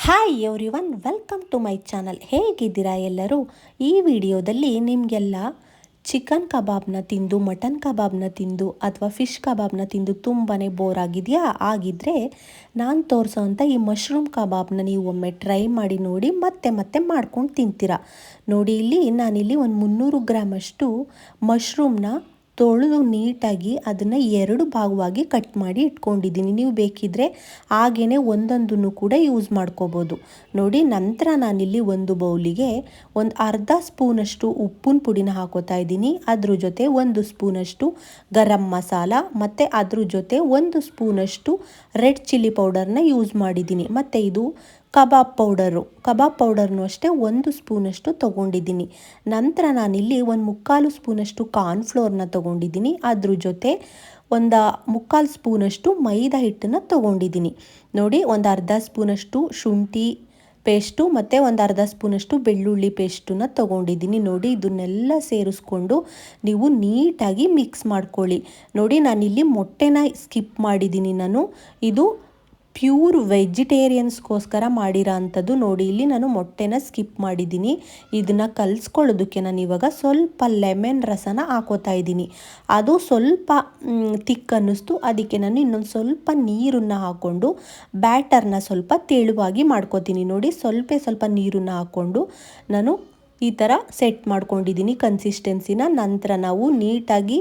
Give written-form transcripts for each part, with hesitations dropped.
Hi everyone, welcome to my channel. ಹೇಗಿದ್ದೀರಾ ಎಲ್ಲರೂ? ಈ ವಿಡಿಯೋದಲ್ಲಿ ನಿಮಗೆಲ್ಲ ಚಿಕನ್ ಕಬಾಬ್ನ ತಿಂದು, ಮಟನ್ ಕಬಾಬ್ನ ತಿಂದು ಅಥವಾ ಫಿಶ್ ಕಬಾಬ್ನ ತಿಂದು ತುಂಬಾ ಬೋರ್ ಆಗಿದೆಯಾ? ಆಗಿದ್ದರೆ ನಾನು ತೋರಿಸೋವಂಥ ಈ ಮಶ್ರೂಮ್ ಕಬಾಬ್ನ ನೀವು ಒಮ್ಮೆ ಟ್ರೈ ಮಾಡಿ ನೋಡಿ, ಮತ್ತೆ ಮತ್ತೆ ಮಾಡ್ಕೊಂಡು ತಿಂತೀರಾ. ನೋಡಿ, ನಾನಿಲ್ಲಿ ಒಂದು 300 ಗ್ರಾಮಷ್ಟು ಮಶ್ರೂಮ್ನ ತೊಳೆದು ನೀಟಾಗಿ ಅದನ್ನು 2 ಭಾಗವಾಗಿ ಕಟ್ ಮಾಡಿ ಇಟ್ಕೊಂಡಿದ್ದೀನಿ. ನೀವು ಬೇಕಿದ್ದರೆ ಹಾಗೇ ಒಂದೊಂದನ್ನು ಕೂಡ ಯೂಸ್ ಮಾಡ್ಕೋಬೋದು. ನೋಡಿ, ನಂತರ ನಾನಿಲ್ಲಿ ಒಂದು ಬೌಲಿಗೆ ಒಂದು ಅರ್ಧ ಸ್ಪೂನಷ್ಟು ಉಪ್ಪಿನ ಪುಡಿನ ಹಾಕೋತಾ ಇದ್ದೀನಿ. ಅದ್ರ ಜೊತೆ 1 ಸ್ಪೂನಷ್ಟು ಗರಂ ಮಸಾಲ ಮತ್ತು ಅದ್ರ ಜೊತೆ 1 ಸ್ಪೂನಷ್ಟು ರೆಡ್ ಚಿಲ್ಲಿ ಪೌಡರ್ನ ಯೂಸ್ ಮಾಡಿದ್ದೀನಿ. ಮತ್ತು ಇದು ಕಬಾಬ್ ಪೌಡರ್ನು ಅಷ್ಟೇ 1 ಸ್ಪೂನಷ್ಟು ತೊಗೊಂಡಿದ್ದೀನಿ. ನಂತರ ನಾನಿಲ್ಲಿ 1/4 ಸ್ಪೂನಷ್ಟು ಕಾರ್ನ್ಫ್ಲೋರ್ನ ತೊಗೊಂಡಿದ್ದೀನಿ. ಅದ್ರ ಜೊತೆ 1/4 ಸ್ಪೂನಷ್ಟು ಮೈದಾ ಹಿಟ್ಟನ್ನು ತೊಗೊಂಡಿದ್ದೀನಿ. ನೋಡಿ, ಒಂದು ಅರ್ಧ ಸ್ಪೂನಷ್ಟು ಶುಂಠಿ ಪೇಸ್ಟು ಮತ್ತು ಒಂದು ಅರ್ಧ ಸ್ಪೂನಷ್ಟು ಬೆಳ್ಳುಳ್ಳಿ ಪೇಸ್ಟನ್ನ ತೊಗೊಂಡಿದ್ದೀನಿ. ನೋಡಿ, ಇದನ್ನೆಲ್ಲ ಸೇರಿಸ್ಕೊಂಡು ನೀವು ನೀಟಾಗಿ ಮಿಕ್ಸ್ ಮಾಡ್ಕೊಳ್ಳಿ. ನೋಡಿ, ನಾನಿಲ್ಲಿ ಮೊಟ್ಟೆನ ಸ್ಕಿಪ್ ಮಾಡಿದ್ದೀನಿ. ಇದು ಪ್ಯೂರ್ ವೆಜಿಟೇರಿಯನ್ಸ್ಗೋಸ್ಕರ ಮಾಡಿರೋ ಅಂಥದ್ದು. ನೋಡಿ, ಇಲ್ಲಿ ನಾನು ಮೊಟ್ಟೆನ ಸ್ಕಿಪ್ ಮಾಡಿದ್ದೀನಿ. ಇದನ್ನು ಕಲಿಸ್ಕೊಳ್ಳೋದಕ್ಕೆ ನಾನು ಇವಾಗ ಸ್ವಲ್ಪ ಲೆಮನ್ ರಸನ ಹಾಕೋತಾ ಇದ್ದೀನಿ. ಅದು ಸ್ವಲ್ಪ ತಿಕ್ ಅನ್ನಿಸ್ತು, ಅದಕ್ಕೆ ನಾನು ಇನ್ನೊಂದು ಸ್ವಲ್ಪ ನೀರನ್ನು ಹಾಕ್ಕೊಂಡು ಬ್ಯಾಟರ್ನ ಸ್ವಲ್ಪ ತೆಳುವಾಗಿ ಮಾಡ್ಕೋತೀನಿ. ನೋಡಿ, ಸ್ವಲ್ಪ ನೀರನ್ನು ಹಾಕ್ಕೊಂಡು ನಾನು ಈ ಥರ ಸೆಟ್ ಮಾಡ್ಕೊಂಡಿದ್ದೀನಿ ಕನ್ಸಿಸ್ಟೆನ್ಸಿನ. ನಂತರ ನಾವು ನೀಟಾಗಿ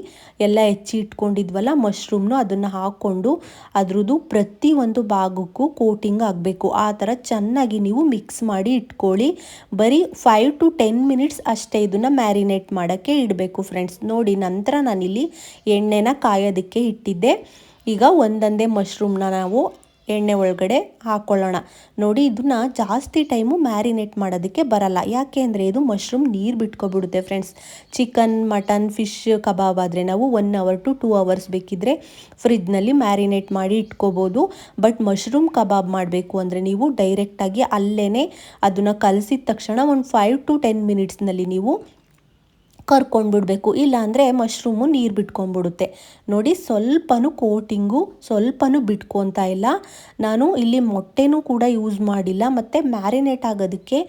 ಎಲ್ಲ ಹೆಚ್ಚಿ ಇಟ್ಕೊಂಡಿದ್ವಲ್ಲ ಮಶ್ರೂಮ್ನು, ಅದನ್ನು ಹಾಕ್ಕೊಂಡು ಅದ್ರದ್ದು ಪ್ರತಿಯೊಂದು ಭಾಗಕ್ಕೂ ಕೋಟಿಂಗ್ ಆಗಬೇಕು. ಆ ಥರ ಚೆನ್ನಾಗಿ ನೀವು ಮಿಕ್ಸ್ ಮಾಡಿ ಇಟ್ಕೊಳ್ಳಿ. ಬರೀ 5 to 10 ಮಿನಿಟ್ಸ್ ಅಷ್ಟೇ ಇದನ್ನು ಮ್ಯಾರಿನೇಟ್ ಮಾಡೋಕ್ಕೆ ಇಡಬೇಕು ಫ್ರೆಂಡ್ಸ್. ನೋಡಿ, ನಂತರ ನಾನಿಲ್ಲಿ ಎಣ್ಣೆನ ಕಾಯೋದಕ್ಕೆ ಇಟ್ಟಿದ್ದೆ. ಈಗ ಒಂದೊಂದೇ ಮಶ್ರೂಮ್ನ ನಾವು ಎಣ್ಣೆ ಒಳಗಡೆ ಹಾಕ್ಕೊಳ್ಳೋಣ. ನೋಡಿ, ಇದನ್ನ ಜಾಸ್ತಿ ಟೈಮು ಮ್ಯಾರಿನೇಟ್ ಮಾಡೋದಕ್ಕೆ ಬರಲ್ಲ. ಯಾಕೆ ಅಂದರೆ ಇದು ಮಶ್ರೂಮ್ ನೀರು ಬಿಟ್ಕೊಬಿಡುತ್ತೆ friends. Chicken, mutton, fish kebab ಆದರೆ ನಾವು 1 hour to 2 hours ಬೇಕಿದ್ದರೆ ಫ್ರಿಜ್ನಲ್ಲಿ ಮ್ಯಾರಿನೇಟ್ ಮಾಡಿ ಇಟ್ಕೋಬೋದು. ಬಟ್ ಮಶ್ರೂಮ್ ಕಬಾಬ್ ಮಾಡಬೇಕು ಅಂದರೆ ನೀವು ಡೈರೆಕ್ಟಾಗಿ ಅಲ್ಲೇ ಅದನ್ನು ಕಲಸಿದ ತಕ್ಷಣ ಒಂದು 5 to 10 ಮಿನಿಟ್ಸ್ನಲ್ಲಿ ನೀವು ಕರ್ಕೊಂಡ್ಬಿಡ್ಬೇಕು. ಇಲ್ಲಾಂದರೆ ಮಶ್ರೂಮು ನೀರು ಬಿಟ್ಕೊಂಡ್ಬಿಡುತ್ತೆ. ನೋಡಿ, ಸ್ವಲ್ಪನೂ ಬಿಟ್ಕೊತಾ ಇಲ್ಲ. ನಾನು ಇಲ್ಲಿ ಮೊಟ್ಟೆನೂ ಕೂಡ ಯೂಸ್ ಮಾಡಿಲ್ಲ ಮತ್ತು ಮ್ಯಾರಿನೇಟ್ ಆಗೋದಕ್ಕೆ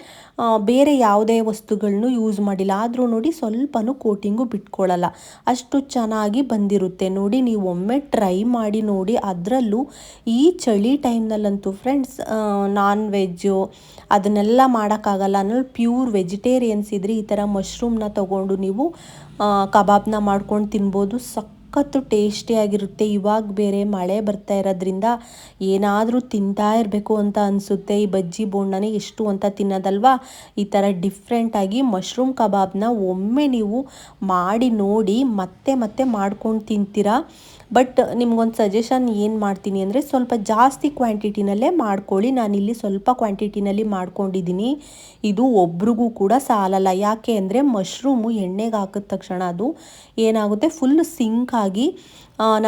ಬೇರೆ ಯಾವುದೇ ವಸ್ತುಗಳನ್ನೂ ಯೂಸ್ ಮಾಡಿಲ್ಲ. ಆದರೂ ನೋಡಿ, ಸ್ವಲ್ಪನೂ ಕೋಟಿಂಗು ಬಿಟ್ಕೊಳ್ಳಲ್ಲ, ಅಷ್ಟು ಚೆನ್ನಾಗಿ ಬಂದಿರುತ್ತೆ. ನೋಡಿ, ನೀವು ಒಮ್ಮೆ ಟ್ರೈ ಮಾಡಿ ನೋಡಿ. ಅದರಲ್ಲೂ ಈ ಚಳಿ ಟೈಮ್ನಲ್ಲಂತೂ ಫ್ರೆಂಡ್ಸ್, ನಾನ್ ವೆಜ್ಜು ಅದನ್ನೆಲ್ಲ ಮಾಡೋಕ್ಕಾಗಲ್ಲ ಅನ್ನೋದು ಪ್ಯೂರ್ ವೆಜಿಟೇರಿಯನ್ಸ್ ಇದ್ದರೆ ಈ ಥರ ಮಶ್ರೂಮ್ನ ತೊಗೊಂಡು ನೀವು ಕಬಾಬ್ನ ಮಾಡ್ಕೊಂಡು ತಿನ್ಬೋದು. ಸಖತ್ತು ಟೇಸ್ಟಿಯಾಗಿರುತ್ತೆ. ಇವಾಗ ಬೇರೆ ಮಳೆ ಬರ್ತಾ ಇರೋದ್ರಿಂದ ಏನಾದರೂ ತಿಂತಾ ಇರಬೇಕು ಅಂತ ಅನಿಸುತ್ತೆ. ಈ ಬಜ್ಜಿ ಬೋಂಡನೇ ಎಷ್ಟು ಅಂತ ತಿನ್ನೋದಲ್ವಾ. ಈ ಥರ ಡಿಫ್ರೆಂಟಾಗಿ ಮಶ್ರೂಮ್ ಕಬಾಬ್ನ ಒಮ್ಮೆ ನೀವು ಮಾಡಿ ನೋಡಿ, ಮತ್ತೆ ಮಾಡ್ಕೊಂಡು ತಿಂತೀರಾ. ಬಟ್ ನಿಮ್ಗೊಂದು ಸಜೆಷನ್ ಏನು ಮಾಡ್ತೀನಿ ಅಂದರೆ, ಸ್ವಲ್ಪ ಜಾಸ್ತಿ ಕ್ವಾಂಟಿಟಿನಲ್ಲೇ ಮಾಡ್ಕೊಳ್ಳಿ. ನಾನಿಲ್ಲಿ ಸ್ವಲ್ಪ ಕ್ವಾಂಟಿಟಿನಲ್ಲಿ ಮಾಡ್ಕೊಂಡಿದ್ದೀನಿ. ಇದು ಒಬ್ರಿಗೂ ಕೂಡ ಸಾಲಲ್ಲ. ಯಾಕೆ ಅಂದರೆ ಮಶ್ರೂಮು ಎಣ್ಣೆಗೆ ಹಾಕಿದ ತಕ್ಷಣ ಅದು ಏನಾಗುತ್ತೆ, ಫುಲ್ ಸಿಂಕ್ ಆಗಿ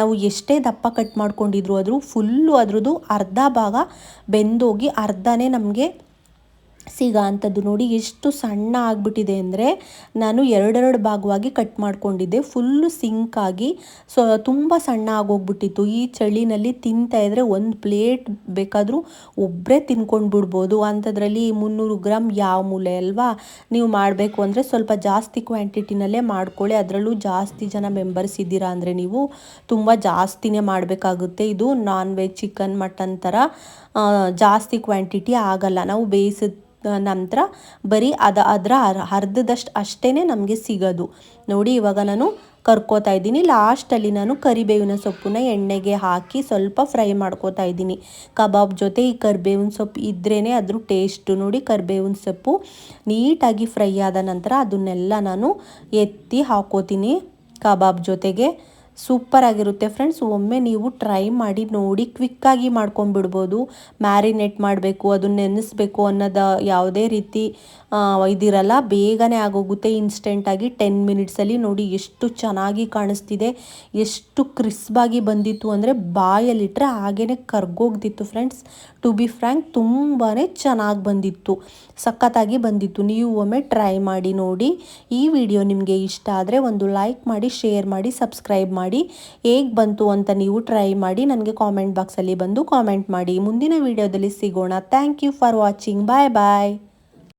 ನಾವು ಎಷ್ಟೇ ದಪ್ಪ ಕಟ್ ಮಾಡ್ಕೊಂಡಿದ್ರು ಅದ್ರದ್ದು ಅರ್ಧ ಭಾಗ ಬೆಂದೋಗಿ ಅರ್ಧನೇ ನಮಗೆ ಸಿಗೋ ಅಂಥದ್ದು. ನೋಡಿ, ಎಷ್ಟು ಸಣ್ಣ ಆಗಿಬಿಟ್ಟಿದೆ ಅಂದರೆ, ನಾನು 2 ಭಾಗವಾಗಿ ಕಟ್ ಮಾಡ್ಕೊಂಡಿದ್ದೆ. ಫುಲ್ಲು ಸಿಂಕಾಗಿ ತುಂಬ ಸಣ್ಣ ಆಗೋಗ್ಬಿಟ್ಟಿತ್ತು. ಈ ಚಳಿನಲ್ಲಿ ತಿಂತಾಯಿದ್ರೆ ಒಂದು ಪ್ಲೇಟ್ ಬೇಕಾದರೂ ಒಬ್ಬರೇ ತಿನ್ಕೊಂಡು ಬಿಡ್ಬೋದು. ಅಂಥದ್ರಲ್ಲಿ 300 ಗ್ರಾಮ್ ಯಾವ ಮೂಲೆ ಅಲ್ವಾ. ನೀವು ಮಾಡಬೇಕು ಅಂದರೆ ಸ್ವಲ್ಪ ಜಾಸ್ತಿ ಕ್ವಾಂಟಿಟಿನಲ್ಲೇ ಮಾಡ್ಕೊಳ್ಳಿ. ಅದರಲ್ಲೂ ಜಾಸ್ತಿ ಜನ ಮೆಂಬರ್ಸ್ ಇದ್ದೀರಾ ಅಂದರೆ ನೀವು ತುಂಬ ಜಾಸ್ತಿನೇ ಮಾಡಬೇಕಾಗುತ್ತೆ. ಇದು ನಾನ್ ವೆಜ್, ಚಿಕನ್, ಮಟನ್ ಥರ ಜಾಸ್ತಿ ಕ್ವಾಂಟಿಟಿ ಆಗಲ್ಲ. ನಾವು ಬೇಯಿಸಿದ ನಂತರ ಬರೀ ಅದರ ಅರ್ಧದಷ್ಟು ಅಷ್ಟೇ ನಮಗೆ ಸಿಗೋದು. ನೋಡಿ, ಇವಾಗ ನಾನು ಕರ್ಕೋತಾ ಇದ್ದೀನಿ. ಲಾಸ್ಟಲ್ಲಿ ನಾನು ಕರಿಬೇವಿನ ಸೊಪ್ಪನ್ನ ಎಣ್ಣೆಗೆ ಹಾಕಿ ಸ್ವಲ್ಪ ಫ್ರೈ ಮಾಡ್ಕೋತಾ ಇದ್ದೀನಿ. ಕಬಾಬ್ ಜೊತೆ ಈ ಕರಿಬೇವಿನ ಸೊಪ್ಪು ಇದ್ರೇ ಅದ್ರ ಟೇಸ್ಟು. ನೋಡಿ, ಕರಿಬೇವಿನ ಸೊಪ್ಪು ನೀಟಾಗಿ ಫ್ರೈ ಆದ ನಂತರ ಅದನ್ನೆಲ್ಲ ನಾನು ಎತ್ತಿ ಹಾಕೋತೀನಿ ಕಬಾಬ್ ಜೊತೆಗೆ. ಸೂಪರಾಗಿರುತ್ತೆ ಫ್ರೆಂಡ್ಸ್. ಒಮ್ಮೆ ನೀವು ಟ್ರೈ ಮಾಡಿ ನೋಡಿ. ಕ್ವಿಕ್ಕಾಗಿ ಮಾಡ್ಕೊಂಡ್ಬಿಡ್ಬೋದು. ಮ್ಯಾರಿನೇಟ್ ಮಾಡಬೇಕು, ಅದನ್ನ ನೆನೆಸ್ಬೇಕು ಅನ್ನೋದು ಯಾವುದೇ ರೀತಿ ಇದಿರಲ್ಲ. ಬೇಗನೆ ಆಗೋಗುತ್ತೆ. ಇನ್ಸ್ಟೆಂಟಾಗಿ 10 ಮಿನಿಟ್ಸಲ್ಲಿ. ನೋಡಿ, ಎಷ್ಟು ಚೆನ್ನಾಗಿ ಕಾಣಿಸ್ತಿದೆ, ಎಷ್ಟು ಕ್ರಿಸ್ಪಾಗಿ ಬಂದಿತ್ತು ಅಂದರೆ ಬಾಯಲ್ಲಿಟ್ಟರೆ ಹಾಗೇ ಕರ್ಗೋಗ್ದಿತ್ತು ಫ್ರೆಂಡ್ಸ್. ಟು ಬಿ ಫ್ರ್ಯಾಂಕ್ ತುಂಬಾ ಚೆನ್ನಾಗಿ ಬಂದಿತ್ತು, ಸಖತ್ತಾಗಿ ಬಂದಿತ್ತು. ನೀವು ಒಮ್ಮೆ ಟ್ರೈ ಮಾಡಿ ನೋಡಿ. ಈ ವಿಡಿಯೋ ನಿಮಗೆ ಇಷ್ಟ ಆದರೆ ಒಂದು ಲೈಕ್ ಮಾಡಿ, ಶೇರ್ ಮಾಡಿ, ಸಬ್ಸ್ಕ್ರೈಬ್ ಮಾಡಿ. ಮಾಡಿ ಹೇಗೆ ಬಂತು ಅಂತ ನೀವು ಟ್ರೈ ಮಾಡಿ ನನಗೆ ಕಾಮೆಂಟ್ ಬಾಕ್ಸಲ್ಲಿ ಬಂದು ಕಾಮೆಂಟ್ ಮಾಡಿ. ಮುಂದಿನ ವಿಡಿಯೋದಲ್ಲಿ ಸಿಗೋಣ. Thank you for watching. Bye bye.